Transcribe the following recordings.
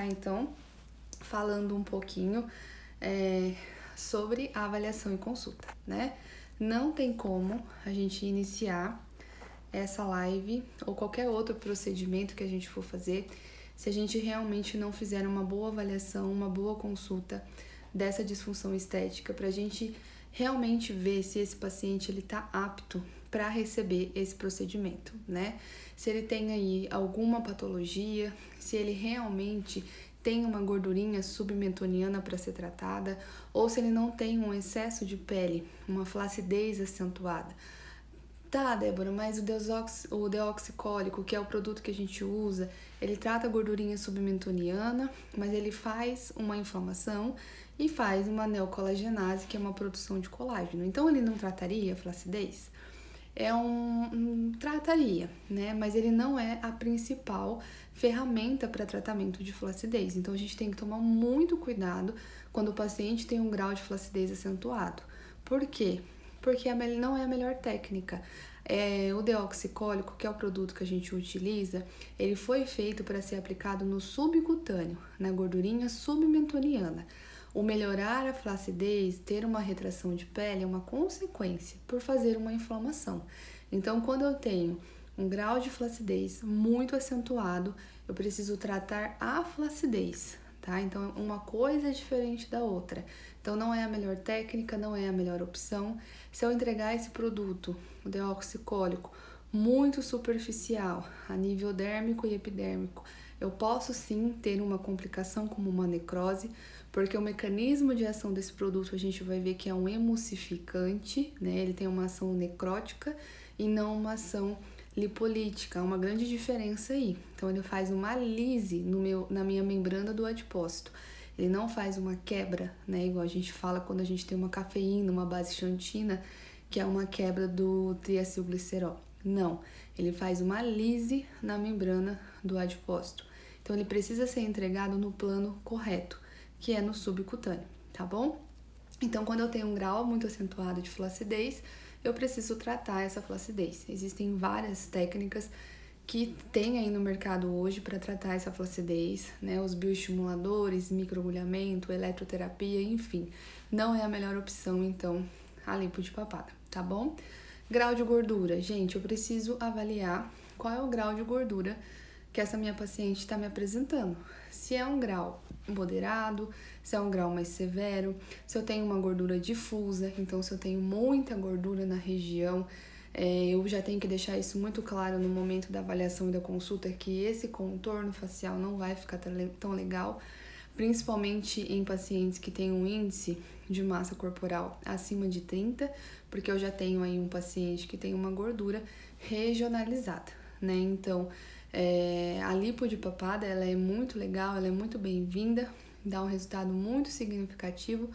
começar então falando um pouquinho sobre a avaliação e consulta, né? Não tem como a gente iniciar essa live ou qualquer outro procedimento que a gente for fazer se a gente realmente não fizer uma boa avaliação, uma boa consulta dessa disfunção estética, para a gente realmente ver se esse paciente ele está apto para receber esse procedimento, né? Se ele tem aí alguma patologia, se ele realmente tem uma gordurinha submentoniana para ser tratada, ou se ele não tem um excesso de pele, uma flacidez acentuada. Tá, Débora, mas o deoxicólico, que é o produto que a gente usa, ele trata a gordurinha submentoniana, mas ele faz uma inflamação e faz uma neocolagenase, que é uma produção de colágeno. Então, ele não trataria a flacidez? Trataria, né? Mas ele não é a principal ferramenta para tratamento de flacidez. Então, a gente tem que tomar muito cuidado quando o paciente tem um grau de flacidez acentuado. Por quê? Porque não é a melhor técnica. O deoxicólico, que é o produto que a gente utiliza, ele foi feito para ser aplicado no subcutâneo, na gordurinha submentoniana. O melhorar a flacidez, ter uma retração de pele, é uma consequência por fazer uma inflamação. Então, quando eu tenho um grau de flacidez muito acentuado, eu preciso tratar a flacidez, tá? Então, uma coisa é diferente da outra. Então, não é a melhor técnica, não é a melhor opção. Se eu entregar esse produto, o deoxicólico, muito superficial, a nível dérmico e epidérmico, eu posso sim ter uma complicação como uma necrose, porque o mecanismo de ação desse produto a gente vai ver que é um emulsificante, né? Ele tem uma ação necrótica e não uma ação lipolítica, há uma grande diferença aí. Então, ele faz uma lise na minha membrana do adipócito. Ele não faz uma quebra, né? Igual a gente fala quando a gente tem uma cafeína, uma base xantina, que é uma quebra do triacilglicerol. Não, ele faz uma lise na membrana do adipócito. Então, ele precisa ser entregado no plano correto, que é no subcutâneo, tá bom? Então, quando eu tenho um grau muito acentuado de flacidez, eu preciso tratar essa flacidez. Existem várias técnicas que tem aí no mercado hoje para tratar essa flacidez, né? Os bioestimuladores, microagulhamento, eletroterapia, enfim. Não é a melhor opção, então, a lipo de papada, tá bom? Grau de gordura. Gente, eu preciso avaliar qual é o grau de gordura que essa minha paciente está me apresentando. Se é um grau moderado, se é um grau mais severo, se eu tenho uma gordura difusa, então se eu tenho muita gordura na região, eu já tenho que deixar isso muito claro no momento da avaliação e da consulta, que esse contorno facial não vai ficar tão legal, principalmente em pacientes que têm um índice de massa corporal acima de 30, porque eu já tenho aí um paciente que tem uma gordura regionalizada, né? Então, a lipo de papada, ela é muito legal, ela é muito bem-vinda, dá um resultado muito significativo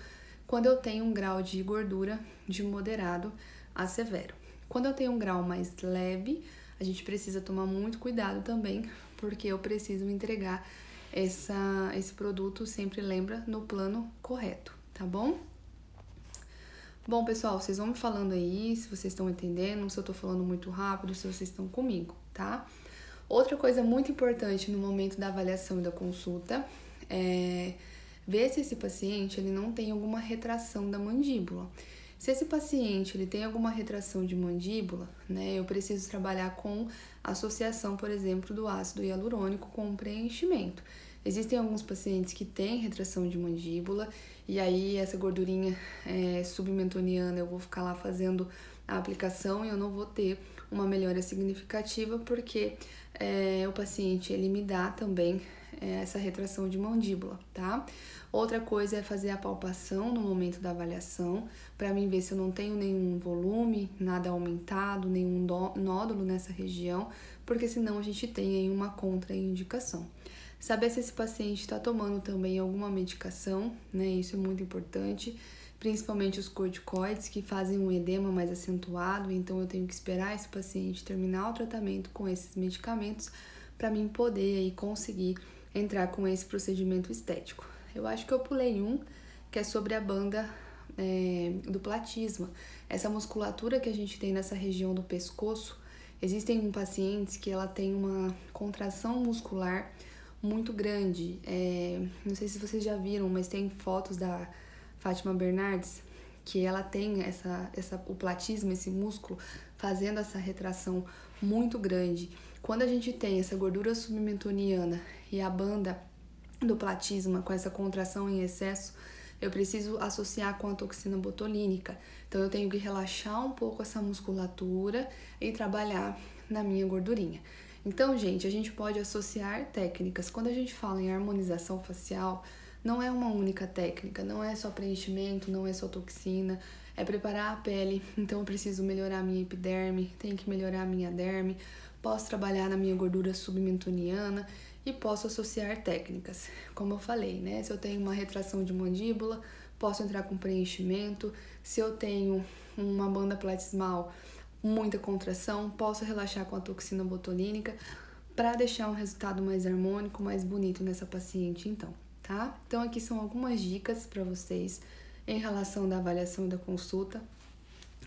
quando eu tenho um grau de gordura de moderado a severo. Quando eu tenho um grau mais leve, a gente precisa tomar muito cuidado também, porque eu preciso entregar esse produto, sempre lembra, no plano correto, tá bom? Bom, pessoal, vocês vão me falando aí se vocês estão entendendo, se eu tô falando muito rápido, se vocês estão comigo, tá? Outra coisa muito importante no momento da avaliação e da consulta é ver se esse paciente ele não tem alguma retração da mandíbula. Se esse paciente ele tem alguma retração de mandíbula, né, eu preciso trabalhar com associação, por exemplo, do ácido hialurônico com o preenchimento. Existem alguns pacientes que têm retração de mandíbula e aí essa gordurinha submentoniana eu vou ficar lá fazendo a aplicação e eu não vou ter uma melhora significativa porque o paciente ele me dá também essa retração de mandíbula, tá? Outra coisa é fazer a palpação no momento da avaliação, para mim ver se eu não tenho nenhum volume, nada aumentado, nenhum nódulo nessa região, porque senão a gente tem aí uma contraindicação. Saber se esse paciente está tomando também alguma medicação, né? Isso é muito importante, principalmente os corticoides que fazem um edema mais acentuado, então eu tenho que esperar esse paciente terminar o tratamento com esses medicamentos para mim poder aí conseguir entrar com esse procedimento estético. Eu acho que eu pulei um, que é sobre a banda do platisma. Essa musculatura que a gente tem nessa região do pescoço, existem pacientes que ela tem uma contração muscular muito grande. Não sei se vocês já viram, mas tem fotos da Fátima Bernardes, que ela tem o platismo, esse músculo, fazendo essa retração muito grande. Quando a gente tem essa gordura submentoniana e a banda do platisma com essa contração em excesso, eu preciso associar com a toxina botulínica. Então, eu tenho que relaxar um pouco essa musculatura e trabalhar na minha gordurinha. Então, gente, a gente pode associar técnicas. Quando a gente fala em harmonização facial, não é uma única técnica, não é só preenchimento, não é só toxina, é preparar a pele. Então, eu preciso melhorar a minha epiderme, tenho que melhorar a minha derme, posso trabalhar na minha gordura submentoniana e posso associar técnicas. Como eu falei, né? Se eu tenho uma retração de mandíbula, posso entrar com preenchimento. Se eu tenho uma banda platismal, muita contração, posso relaxar com a toxina botulínica para deixar um resultado mais harmônico, mais bonito nessa paciente, então, tá? Então, aqui são algumas dicas para vocês em relação da avaliação e da consulta.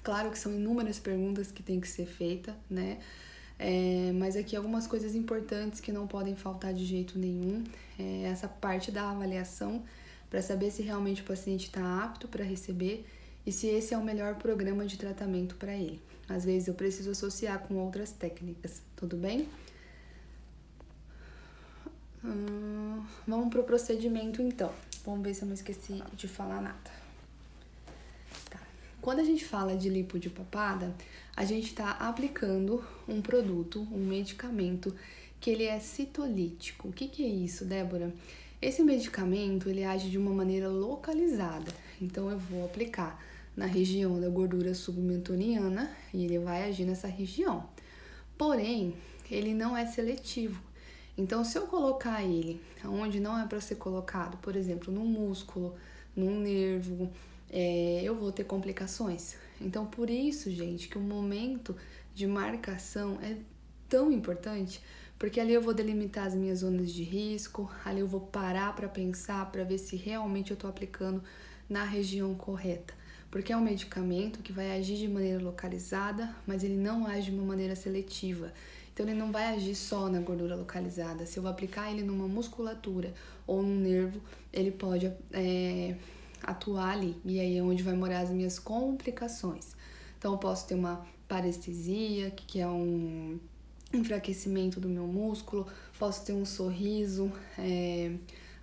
Claro que são inúmeras perguntas que tem que ser feita, né? Mas aqui algumas coisas importantes que não podem faltar de jeito nenhum. Essa parte da avaliação, para saber se realmente o paciente está apto para receber e se esse é o melhor programa de tratamento para ele. Às vezes eu preciso associar com outras técnicas, tudo bem? Vamos pro procedimento então. Vamos ver se eu não esqueci de falar nada. Tá. Quando a gente fala de lipo de papada, a gente está aplicando um produto, um medicamento, que ele é citolítico. O que é isso, Débora? Esse medicamento, ele age de uma maneira localizada. Então, eu vou aplicar na região da gordura submentoniana e ele vai agir nessa região. Porém, ele não é seletivo. Então, se eu colocar ele onde não é para ser colocado, por exemplo, no músculo, num nervo, eu vou ter complicações. Então, por isso, gente, que o momento de marcação é tão importante, porque ali eu vou delimitar as minhas zonas de risco, ali eu vou parar para pensar, para ver se realmente eu estou aplicando na região correta. Porque é um medicamento que vai agir de maneira localizada, mas ele não age de uma maneira seletiva. Então, ele não vai agir só na gordura localizada. Se eu aplicar ele numa musculatura ou num nervo, ele pode atuar ali. E aí é onde vai morar as minhas complicações. Então, eu posso ter uma parestesia, que é um enfraquecimento do meu músculo. Posso ter um sorriso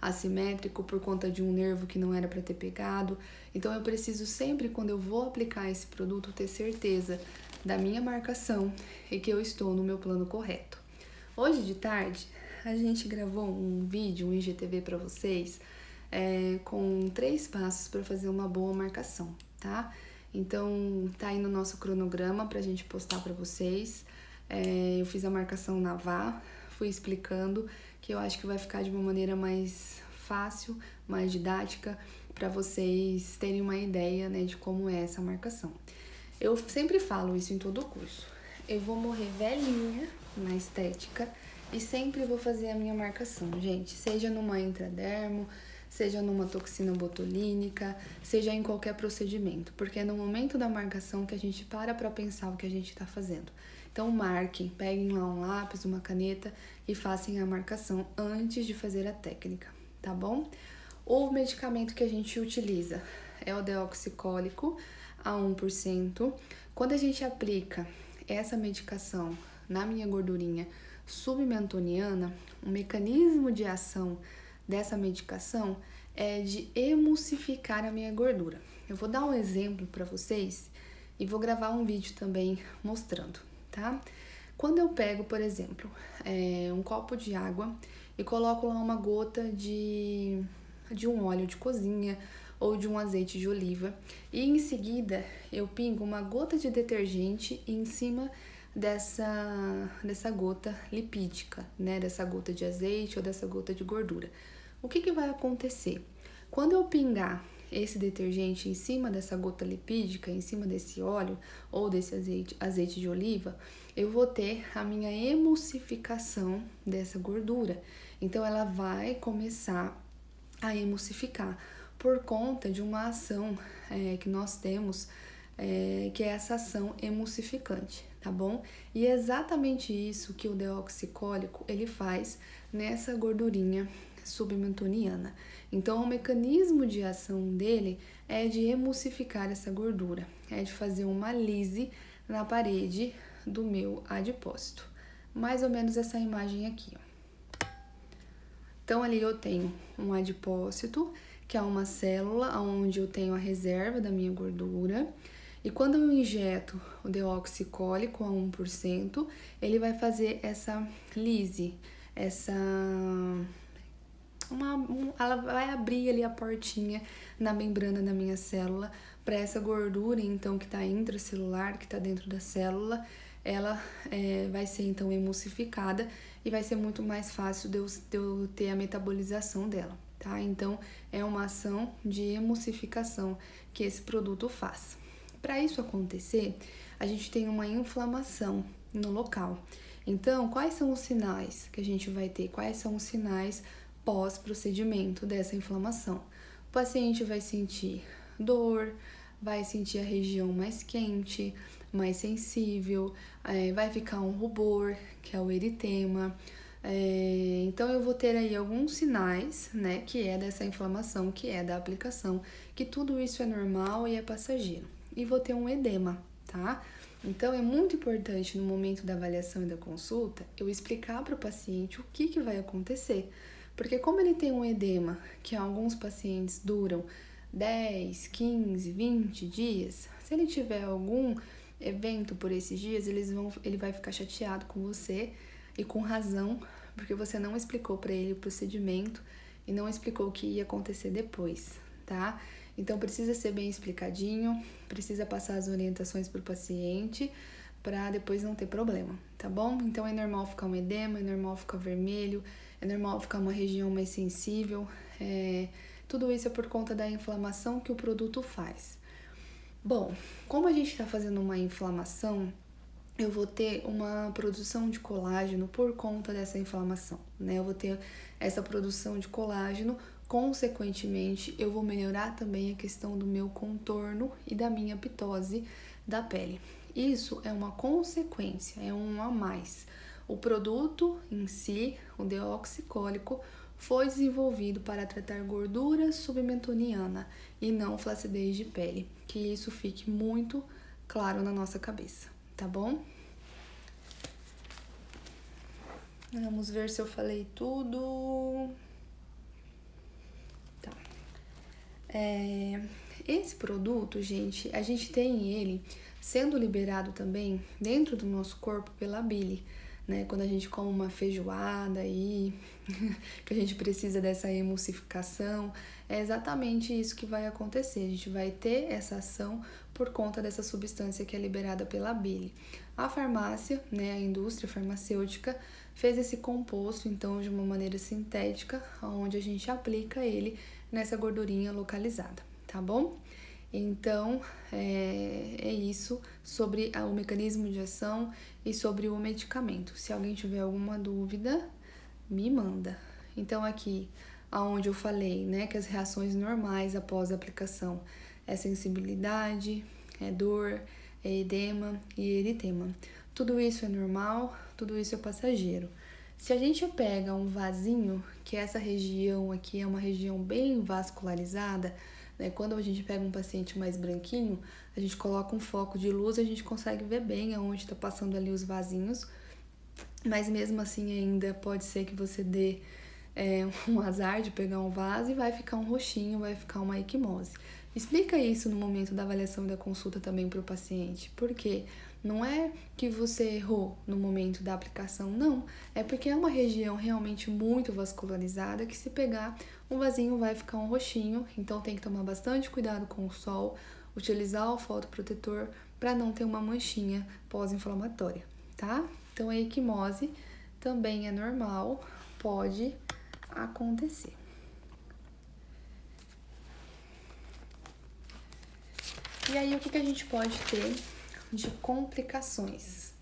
assimétrico por conta de um nervo que não era para ter pegado. Então, eu preciso sempre, quando eu vou aplicar esse produto, ter certeza da minha marcação e que eu estou no meu plano correto. Hoje de tarde, a gente gravou um vídeo, um IGTV para vocês, com 3 passos para fazer uma boa marcação, tá? Então, tá aí no nosso cronograma pra gente postar para vocês. Eu fiz a marcação na VA, fui explicando, que eu acho que vai ficar de uma maneira mais fácil, mais didática, para vocês terem uma ideia, né, de como é essa marcação. Eu sempre falo isso em todo o curso. Eu vou morrer velhinha na estética e sempre vou fazer a minha marcação, gente. Seja numa intradermo, seja numa toxina botulínica, seja em qualquer procedimento. Porque é no momento da marcação que a gente para pensar o que a gente está fazendo. Então, marquem, peguem lá um lápis, uma caneta e façam a marcação antes de fazer a técnica, tá bom? O medicamento que a gente utiliza é o deoxicólico a 1%. Quando a gente aplica essa medicação na minha gordurinha submentoniana, o mecanismo de ação dessa medicação é de emulsificar a minha gordura. Eu vou dar um exemplo para vocês e vou gravar um vídeo também mostrando, tá? Quando eu pego, por exemplo, um copo de água e coloco lá uma gota de um óleo de cozinha ou de um azeite de oliva e em seguida eu pingo uma gota de detergente em cima dessa gota lipídica, né? Dessa gota de azeite ou dessa gota de gordura. O que vai acontecer? Quando eu pingar esse detergente em cima dessa gota lipídica, em cima desse óleo ou desse azeite de oliva, eu vou ter a minha emulsificação dessa gordura. Então, ela vai começar a emulsificar por conta de uma ação que nós temos que é essa ação emulsificante, tá bom? E é exatamente isso que o deoxicólico ele faz nessa gordurinha submentoniana. Então, o mecanismo de ação dele é de emulsificar essa gordura, é de fazer uma lise na parede do meu adipócito. Mais ou menos essa imagem aqui, ó. Então, ali eu tenho um adipócito, que é uma célula onde eu tenho a reserva da minha gordura. E quando eu injeto o deoxicólico a 1%, ele vai fazer essa lise, ela vai abrir ali a portinha na membrana da minha célula para essa gordura, então, que está intracelular, que está dentro da célula, ela vai ser, então, emulsificada e vai ser muito mais fácil de eu ter a metabolização dela, tá? Então, é uma ação de emulsificação que esse produto faz. Para isso acontecer, a gente tem uma inflamação no local. Então, quais são os sinais que a gente vai ter? Quais são os sinais pós-procedimento dessa inflamação? O paciente vai sentir dor, vai sentir a região mais quente, mais sensível, vai ficar um rubor, que é o eritema. Então, eu vou ter aí alguns sinais, né, que é dessa inflamação, que é da aplicação, que tudo isso é normal e é passageiro. E vou ter um edema, tá? Então, é muito importante no momento da avaliação e da consulta eu explicar para o paciente o que vai acontecer. Porque como ele tem um edema, que alguns pacientes duram 10, 15, 20 dias, se ele tiver algum evento por esses dias, ele vai ficar chateado com você e com razão, porque você não explicou para ele o procedimento e não explicou o que ia acontecer depois, tá? Então, precisa ser bem explicadinho, precisa passar as orientações para o paciente, para depois não ter problema, tá bom? Então, é normal ficar um edema, é normal ficar vermelho, é normal ficar uma região mais sensível, tudo isso é por conta da inflamação que o produto faz. Bom, como a gente está fazendo uma inflamação, eu vou ter uma produção de colágeno por conta dessa inflamação, né? Eu vou ter essa produção de colágeno, consequentemente, eu vou melhorar também a questão do meu contorno e da minha pitose da pele. Isso é uma consequência, é um a mais. O produto em si, o deoxicólico, foi desenvolvido para tratar gordura submentoniana e não flacidez de pele. Que isso fique muito claro na nossa cabeça, tá bom? Vamos ver se eu falei tudo. Tá. Esse produto, gente, a gente tem ele sendo liberado também dentro do nosso corpo pela bile, né? Quando a gente come uma feijoada aí, que a gente precisa dessa emulsificação, é exatamente isso que vai acontecer. A gente vai ter essa ação por conta dessa substância que é liberada pela bile. A farmácia, né, a indústria farmacêutica, fez esse composto, então, de uma maneira sintética, onde a gente aplica ele nessa gordurinha localizada, tá bom? Então, é isso sobre o mecanismo de ação e sobre o medicamento. Se alguém tiver alguma dúvida, me manda. Então, aqui, aonde eu falei, né, que as reações normais após a aplicação é sensibilidade, é dor, é edema e eritema. Tudo isso é normal, tudo isso é passageiro. Se a gente pega um vasinho, que essa região aqui é uma região bem vascularizada, né? Quando a gente pega um paciente mais branquinho, a gente coloca um foco de luz, a gente consegue ver bem aonde está passando ali os vasinhos, mas mesmo assim ainda pode ser que você dê um azar de pegar um vaso e vai ficar um roxinho, vai ficar uma equimose. Explica isso no momento da avaliação e da consulta também para o paciente, porque não é que você errou no momento da aplicação, não. É porque é uma região realmente muito vascularizada que se pegar um vasinho vai ficar um roxinho, então tem que tomar bastante cuidado com o sol, utilizar o fotoprotetor para não ter uma manchinha pós-inflamatória, tá? Então a equimose também é normal, pode acontecer. E aí, o que a gente pode ter de complicações?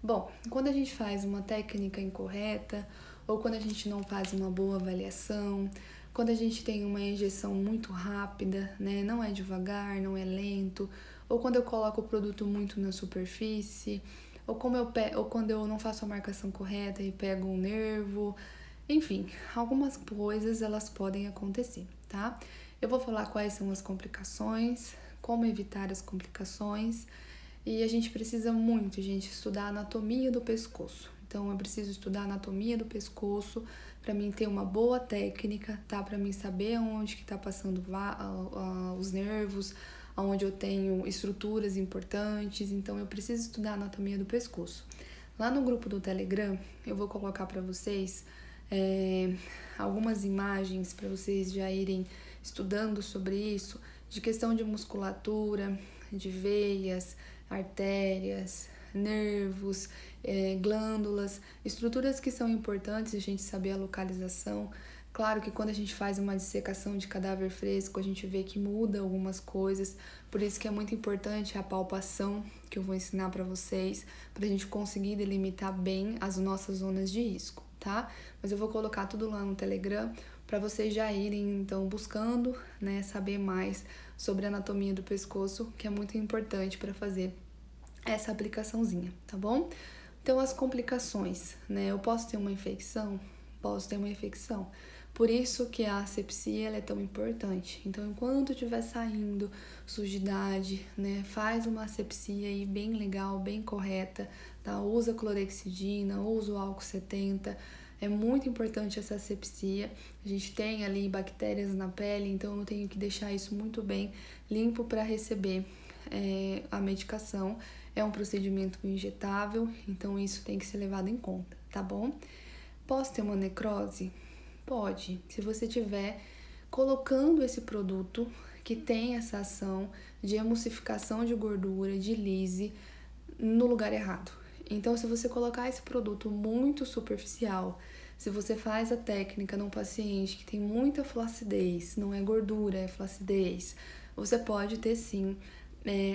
Bom, quando a gente faz uma técnica incorreta, ou quando a gente não faz uma boa avaliação, quando a gente tem uma injeção muito rápida, né? Não é devagar, não é lento, ou quando eu coloco o produto muito na superfície, ou quando eu não faço a marcação correta e pego um nervo. Enfim, algumas coisas elas podem acontecer, tá? Eu vou falar quais são as complicações, como evitar as complicações, e a gente precisa muito, gente, estudar a anatomia do pescoço. Então, eu preciso estudar a anatomia do pescoço para mim ter uma boa técnica, tá? Para mim saber onde que tá passando os nervos, onde eu tenho estruturas importantes. Então, eu preciso estudar a anatomia do pescoço. Lá no grupo do Telegram, eu vou colocar para vocês algumas imagens para vocês já irem estudando sobre isso, de questão de musculatura, de veias, artérias, nervos, glândulas, estruturas que são importantes a gente saber a localização. Claro que quando a gente faz uma dissecação de cadáver fresco, a gente vê que muda algumas coisas, por isso que é muito importante a palpação, que eu vou ensinar para vocês, para a gente conseguir delimitar bem as nossas zonas de risco, tá? Mas eu vou colocar tudo lá no Telegram para vocês já irem então buscando, né, saber mais sobre a anatomia do pescoço, que é muito importante para fazer essa aplicaçãozinha, tá bom? Então, as complicações, né? Eu posso ter uma infecção? Posso ter uma infecção. Por isso que a asepsia ela é tão importante. Então, enquanto estiver saindo sujidade, né? Faz uma asepsia aí bem legal, bem correta, tá? Usa clorexidina, usa o álcool 70. É muito importante essa asepsia. A gente tem ali bactérias na pele, então eu tenho que deixar isso muito bem limpo para receber a medicação. É um procedimento injetável, então isso tem que ser levado em conta, tá bom? Posso ter uma necrose? Pode. Se você tiver colocando esse produto que tem essa ação de emulsificação de gordura, de lise, no lugar errado. Então, se você colocar esse produto muito superficial, se você faz a técnica num paciente que tem muita flacidez, não é gordura, é flacidez, você pode ter sim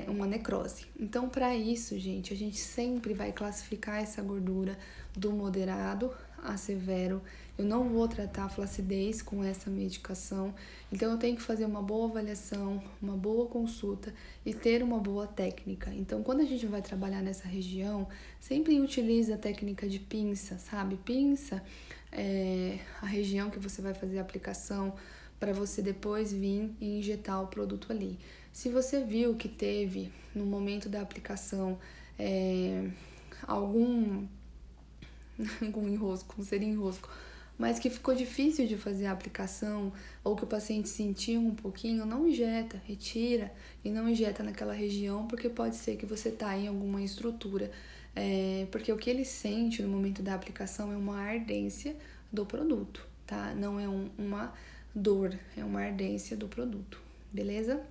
uma necrose. Então, para isso, gente, a gente sempre vai classificar essa gordura do moderado a severo. Eu não vou tratar a flacidez com essa medicação, então eu tenho que fazer uma boa avaliação, uma boa consulta e ter uma boa técnica. Então, quando a gente vai trabalhar nessa região, sempre utiliza a técnica de pinça, sabe? Pinça é a região que você vai fazer a aplicação para você depois vir e injetar o produto ali. Se você viu que teve, no momento da aplicação, algum enrosco, não seria enrosco, mas que ficou difícil de fazer a aplicação ou que o paciente sentiu um pouquinho, não injeta, retira e não injeta naquela região, porque pode ser que você tá em alguma estrutura, porque o que ele sente no momento da aplicação é uma ardência do produto, tá? Não é uma dor, é uma ardência do produto, beleza?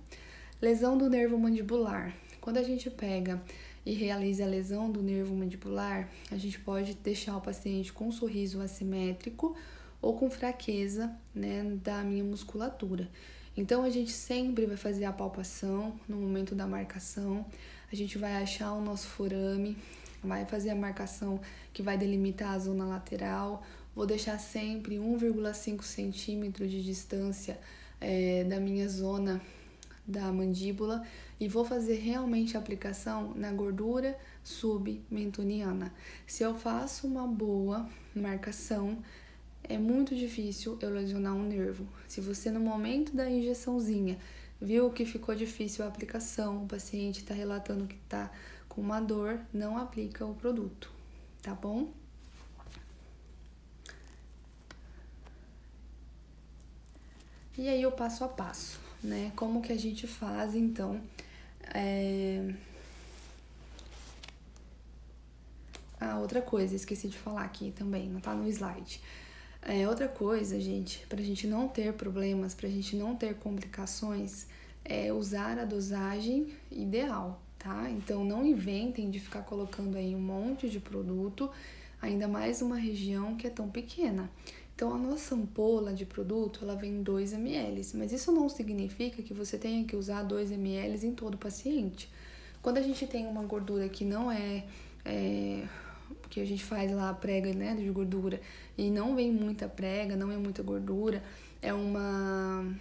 Lesão do nervo mandibular. Quando a gente pega e realiza a lesão do nervo mandibular, a gente pode deixar o paciente com um sorriso assimétrico ou com fraqueza, né, da minha musculatura. Então, a gente sempre vai fazer a palpação no momento da marcação, a gente vai achar o nosso forame, vai fazer a marcação que vai delimitar a zona lateral, vou deixar sempre 1,5 centímetro de distância da minha zona da mandíbula e vou fazer realmente a aplicação na gordura submentoniana. Se eu faço uma boa marcação, é muito difícil eu lesionar um nervo. Se você no momento da injeçãozinha viu que ficou difícil a aplicação, o paciente está relatando que está com uma dor, não aplica o produto, tá bom? E aí o passo a passo, né? Como que a gente faz, então, outra coisa, esqueci de falar aqui também, não tá no slide. Outra coisa, gente, pra gente não ter problemas, pra gente não ter complicações, é usar a dosagem ideal, tá? Então, não inventem de ficar colocando aí um monte de produto, ainda mais uma região que é tão pequena. Então, a nossa ampola de produto, ela vem 2 ml, mas isso não significa que você tenha que usar 2 ml em todo paciente. Quando a gente tem uma gordura que não que a gente faz lá a prega, né, de gordura, e não vem muita prega, não é muita gordura, é uma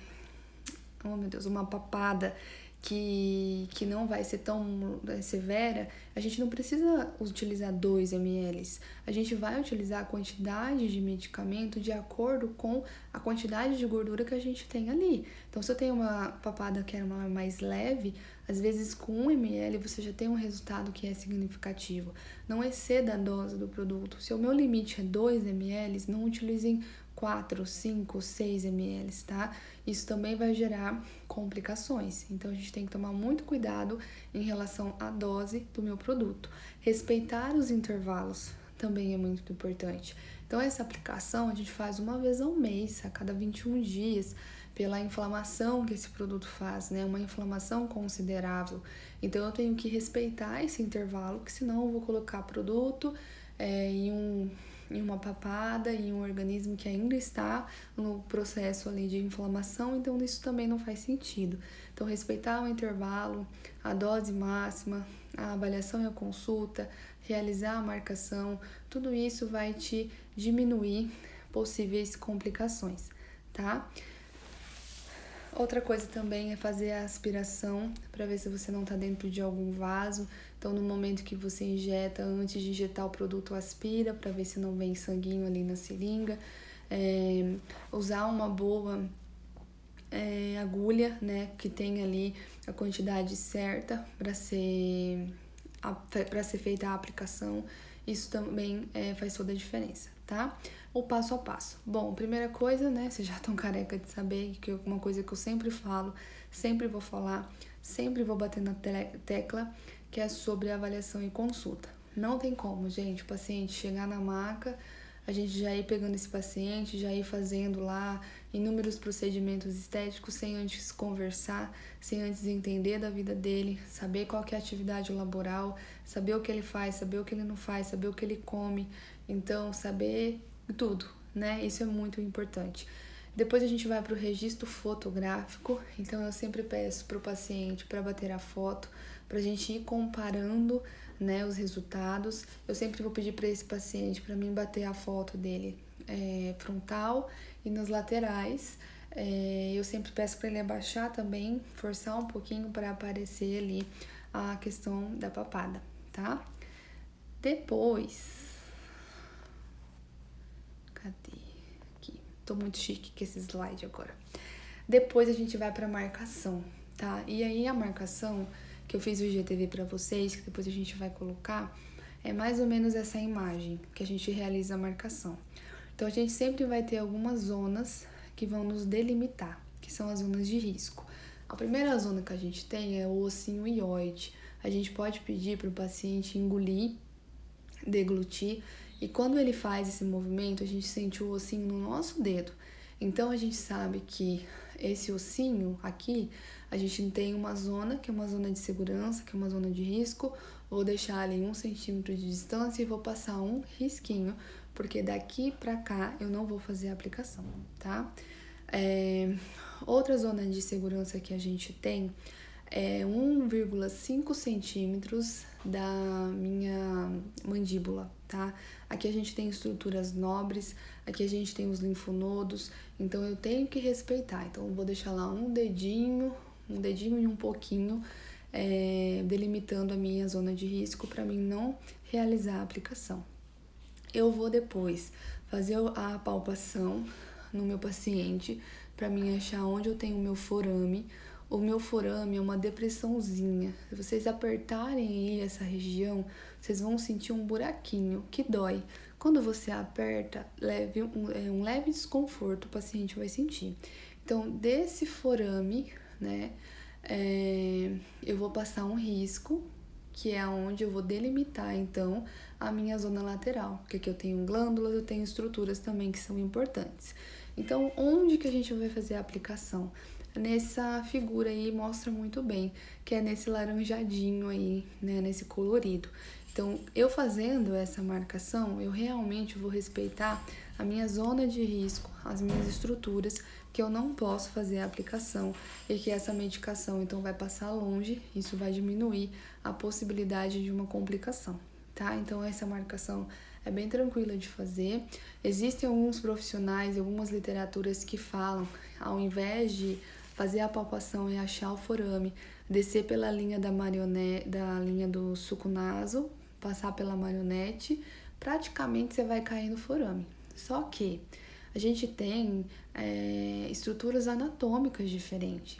papada que não vai ser tão severa, a gente não precisa utilizar 2 ml. A gente vai utilizar a quantidade de medicamento de acordo com a quantidade de gordura que a gente tem ali. Então, se eu tenho uma papada que é mais leve, às vezes com 1 ml você já tem um resultado que é significativo. Não exceda a dose do produto. Se o meu limite é 2 ml, não utilizem 4, 5, 6 ml, tá? Isso também vai gerar complicações. Então, a gente tem que tomar muito cuidado em relação à dose do meu produto. Respeitar os intervalos também é muito importante. Então, essa aplicação a gente faz uma vez ao mês, a cada 21 dias, pela inflamação que esse produto faz, né? Uma inflamação considerável. Então, eu tenho que respeitar esse intervalo, que senão eu vou colocar produto em uma papada, em um organismo que ainda está no processo ali de inflamação, então isso também não faz sentido. Então, respeitar o intervalo, a dose máxima, a avaliação e a consulta, realizar a marcação, tudo isso vai te diminuir possíveis complicações, tá? Outra coisa também é fazer a aspiração para ver se você não está dentro de algum vaso. Então, no momento que você injeta, antes de injetar o produto, aspira para ver se não vem sanguinho ali na seringa. Usar uma boa agulha, né, que tem ali a quantidade certa para ser feita a aplicação. Isso também faz toda a diferença, tá? O passo a passo. Bom, primeira coisa, né, vocês já estão careca de saber que é uma coisa que eu sempre falo, sempre vou falar, sempre vou bater na tecla, que é sobre avaliação e consulta. Não tem como, gente, o paciente chegar na maca, a gente já ir pegando esse paciente, já ir fazendo lá inúmeros procedimentos estéticos sem antes conversar, sem antes entender da vida dele, saber qual que é a atividade laboral, saber o que ele faz, saber o que ele não faz, saber o que ele come, então saber tudo, né? Isso é muito importante. Depois a gente vai para o registro fotográfico, então eu sempre peço para o paciente para bater a foto, para a gente ir comparando, né, os resultados. Eu sempre vou pedir para esse paciente para mim bater a foto dele frontal e nas laterais. Eu sempre peço para ele abaixar também, forçar um pouquinho para aparecer ali a questão da papada, tá? Depois, cadê? Aqui, tô muito chique com esse slide agora. Depois a gente vai para marcação, tá? E aí a marcação que eu fiz o IGTV para vocês, que depois a gente vai colocar, é mais ou menos essa imagem que a gente realiza a marcação. Então, a gente sempre vai ter algumas zonas que vão nos delimitar, que são as zonas de risco. A primeira zona que a gente tem é o ossinho hioide. A gente pode pedir para o paciente engolir, deglutir, e quando ele faz esse movimento, a gente sente o ossinho no nosso dedo. Então, a gente sabe que esse ossinho aqui, a gente tem uma zona, que é uma zona de segurança, que é uma zona de risco. Vou deixar ali 1 centímetro de distância e vou passar um risquinho, porque daqui pra cá eu não vou fazer a aplicação, tá? Outra zona de segurança que a gente tem é 1,5 centímetros da minha mandíbula, tá? Aqui a gente tem estruturas nobres, aqui a gente tem os linfonodos, então eu tenho que respeitar. Então eu vou deixar lá um dedinho e um pouquinho, delimitando a minha zona de risco para mim não realizar a aplicação. Eu vou depois fazer a palpação no meu paciente para mim achar onde eu tenho o meu forame. O meu forame é uma depressãozinha. Se vocês apertarem aí essa região, vocês vão sentir um buraquinho que dói. Quando você aperta, um leve desconforto o paciente vai sentir. Então, desse forame, né, eu vou passar um risco, que é onde eu vou delimitar, então, a minha zona lateral, porque aqui eu tenho glândulas, eu tenho estruturas também que são importantes. Então, onde que a gente vai fazer a aplicação? Nessa figura aí mostra muito bem, que é nesse laranjadinho aí, né, nesse colorido. Então, eu fazendo essa marcação, eu realmente vou respeitar a minha zona de risco, as minhas estruturas, que eu não posso fazer a aplicação e que essa medicação, então, vai passar longe, isso vai diminuir a possibilidade de uma complicação, tá? Então, essa marcação é bem tranquila de fazer. Existem alguns profissionais, algumas literaturas que falam, ao invés de fazer a palpação e achar o forame, descer pela linha da marionete, da linha do suco naso, passar pela marionete, praticamente você vai cair no forame. Só que a gente tem estruturas anatômicas diferentes,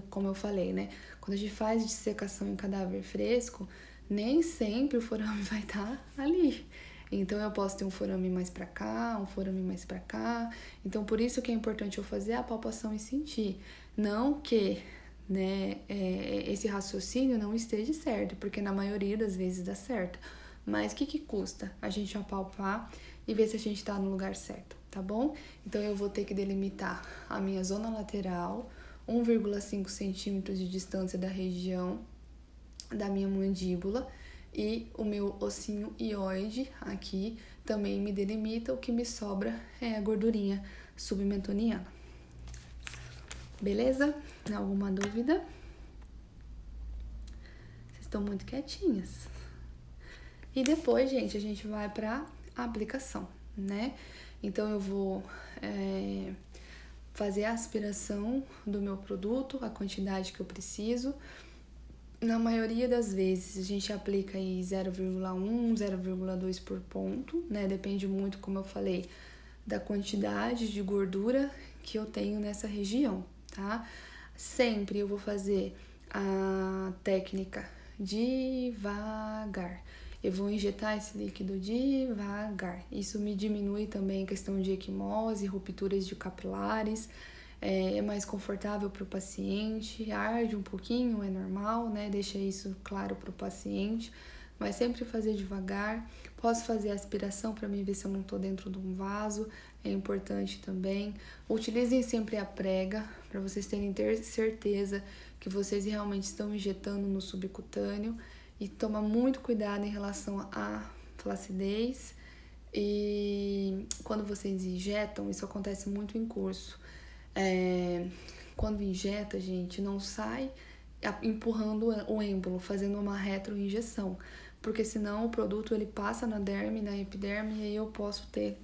como eu falei, né? Quando a gente faz dissecação em cadáver fresco, nem sempre o forame vai estar ali. Então, eu posso ter um forame mais pra cá, um forame mais pra cá. Então, por isso que é importante eu fazer a palpação e sentir. Não que, né, esse raciocínio não esteja certo, porque na maioria das vezes dá certo. Mas o que custa a gente apalpar e ver se a gente tá no lugar certo, tá bom? Então, eu vou ter que delimitar a minha zona lateral, 1,5 centímetros de distância da região da minha mandíbula, e o meu ossinho hioide aqui também me delimita, o que me sobra é a gordurinha submentoniana. Beleza? Alguma dúvida? Vocês estão muito quietinhas. E depois, gente, a gente vai pra aplicação, né? Então, eu vou fazer a aspiração do meu produto, a quantidade que eu preciso. Na maioria das vezes, a gente aplica aí 0,1, 0,2 por ponto, né? Depende muito, como eu falei, da quantidade de gordura que eu tenho nessa região, tá? Sempre eu vou fazer a técnica devagar. Eu vou injetar esse líquido devagar. Isso me diminui também a questão de equimose, rupturas de capilares. É mais confortável para o paciente, arde um pouquinho, é normal, né? Deixa isso claro para o paciente, mas sempre fazer devagar. Posso fazer a aspiração para mim ver se eu não estou dentro de um vaso, é importante também. Utilizem sempre a prega para vocês terem certeza que vocês realmente estão injetando no subcutâneo, e toma muito cuidado em relação à flacidez. E quando vocês injetam, isso acontece muito em curso. Quando injeta, gente, não sai empurrando o êmbolo, fazendo uma retroinjeção, porque senão o produto ele passa na derme, na epiderme, e aí eu posso ter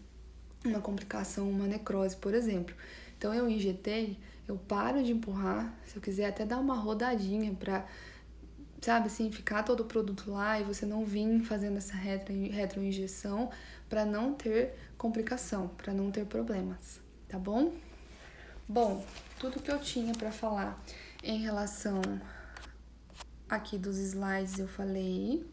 uma complicação, uma necrose, por exemplo. Então, eu injetei, eu paro de empurrar, se eu quiser até dar uma rodadinha pra, sabe assim, ficar todo o produto lá e você não vir fazendo essa retroinjeção, pra não ter complicação, pra não ter problemas, tá bom? Bom, tudo que eu tinha para falar em relação aqui dos slides eu falei.